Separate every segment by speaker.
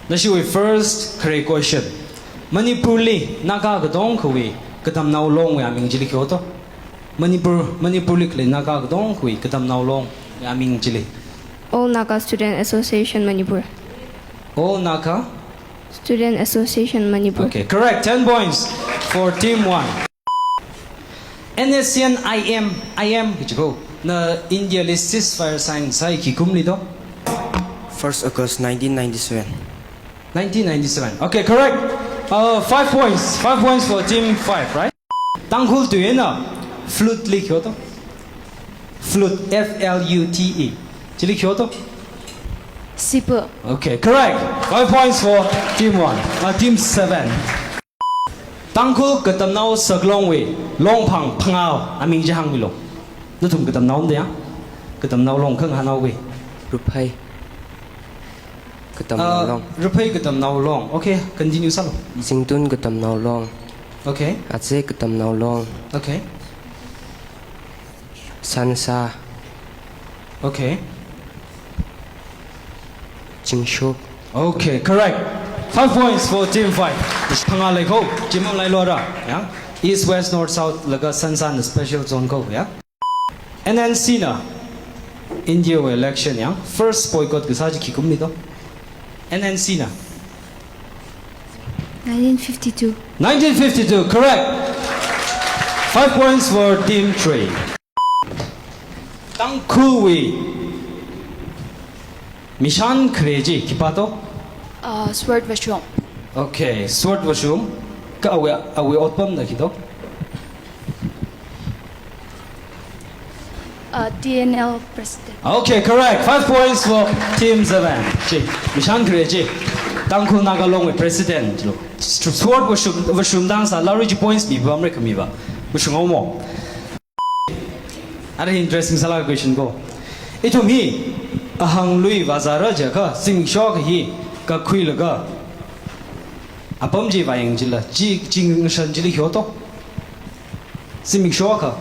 Speaker 1: This is first correct question. Manipurli naga gadong kui katam now long we aming jili kyoto. Manipurli kle naga gadong kui katam now long we aming jili.
Speaker 2: All Naga Student Association Manipur.
Speaker 1: All Naga
Speaker 2: Student Association Manipur.
Speaker 1: Okay, correct. 10 points for team 1. NSCN IM which go na India list ceasefire sign sai ki kumli do
Speaker 3: 1st August 1997.
Speaker 1: 1997. Okay, correct. 5 points. 5 points for team 5, right? Tangkhul tu na flute li kyoto. Flute FLUTE. Chili kyoto.
Speaker 2: Sipu.
Speaker 1: Okay, correct. 5 points for team 1. Team 7. Tangkhul katam nao saglong we long pang pangao aming jahang milo. Nutum katam nao de ya. Katam nao long khang hanao we.
Speaker 3: Rupai. Katam nao long.
Speaker 1: Rupai katam nao long. Okay, continue salo.
Speaker 3: Singtun katam nao long.
Speaker 1: Okay.
Speaker 3: Aceh katam nao long.
Speaker 1: Okay.
Speaker 3: Sansa.
Speaker 1: Okay.
Speaker 3: Chingshu.
Speaker 1: Okay, correct. 5 points for team 5. Panga lai ko, jimam lai lo ra, yeah. East, west, north, south, laga Sansan special zone ko, yeah. NNC na India election, yeah. First boycott gisaji kikum nito. NNC na
Speaker 2: 1952.
Speaker 1: 1952, correct. 5 points for team 3. Tangkhul we Mishan Kreji Kipato?
Speaker 4: Sword Vashom.
Speaker 1: Okay, sword Vashum. Ka awe otpam na kito?
Speaker 4: DNL President.
Speaker 1: Okay, correct. 5 points for Team 7. Mishan Kreji. Tangkhul Nagalong with President. Sword Vashum dansa. Large points be Bamre Kamiba. Vashum Omo. Ada interesting salah question go. Itu mi ahang lui bazara jaka sing shock hi ka khui laga apam ji bayang jila ji jing shan jili hyoto sing shock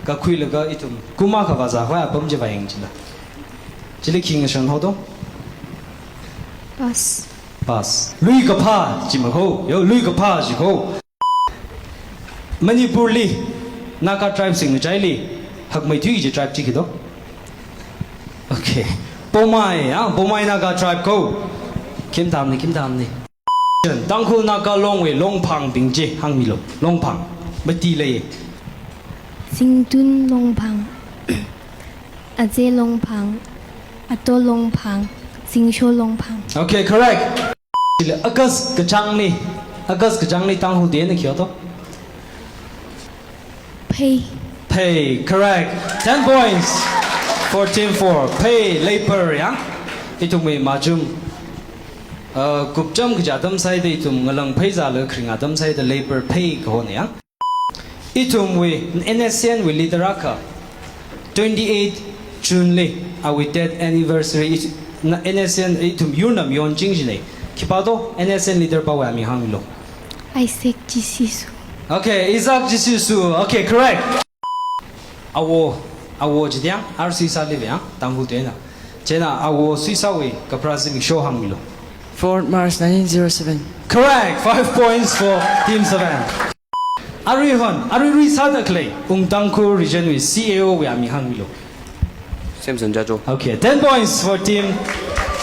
Speaker 1: ka khui laga itu kuma ka baza hwa apam ji bayang jila jili king shan hodo pass lui ka pha ji ma ko yo lui ka pha ji ko Manipur li Naka tribe sing chai li hak mai thui ji tribe chi ki do okay Pomai Pomai Naga tribe ko Kim tam ni Tangkhul Naga long we long pang bing je hang milo long pang bati le
Speaker 2: Singtun Longpang. Aceh Longpang. Ato Longpang. Singsho Longpang.
Speaker 1: Okay, correct. Agas kachang ni Tangkhul de na kyo to Pay, correct. 10 points for team 4. Pay, labor, yeah? Itu may majum. Kupjam kajadam side itu ngalang pay zala kring adam side labor pay kahon, yeah? Itu may NSCN we lideraka. 28 June le, our dead anniversary. NSCN itu yunam yon jingjine. Kipado NSCN leader pa wa mi hangilo.
Speaker 2: Isaac Jisisu.
Speaker 1: Okay, Isaac Jisisu. Okay, correct. Awo jidiang RC sa live yang Tangkhul tena. Jena awo suisa we kaprazim show hangilo.
Speaker 3: 4th March 1907.
Speaker 1: Correct. 5 points for team 7. Ari sada clay Tangkhul region with CAO we ami hangilo.
Speaker 3: Samson Jajo.
Speaker 1: Okay, 10 points for team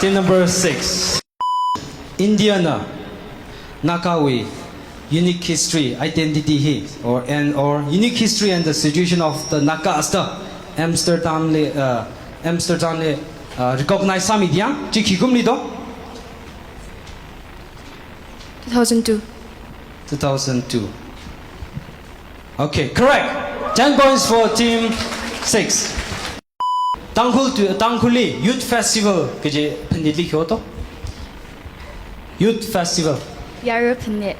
Speaker 1: number 6. Indiana Nakawi unique history identity he or unique history and the situation of the Naka asta Amsterdam recognized samidiang chikikum lido 2002. Okay, correct. 10 points for team 6. Tangkhuli Youth Festival kje pendili kyoto Youth Festival.
Speaker 4: Yarupanit.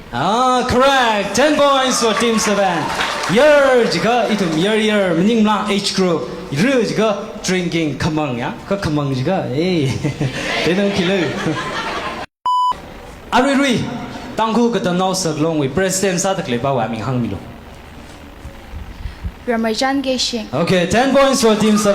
Speaker 1: Correct. 10 points for team 7. Year jiga itum year meningla age group. Ru jiga drinking kamang ya. Ka kamang jiga. Denang kilo. Ari Tangkhul kata now saglong we president sa takle ba wa ming hang milo.
Speaker 4: Ramajan Geishing.
Speaker 1: Okay, 10 points for team 7.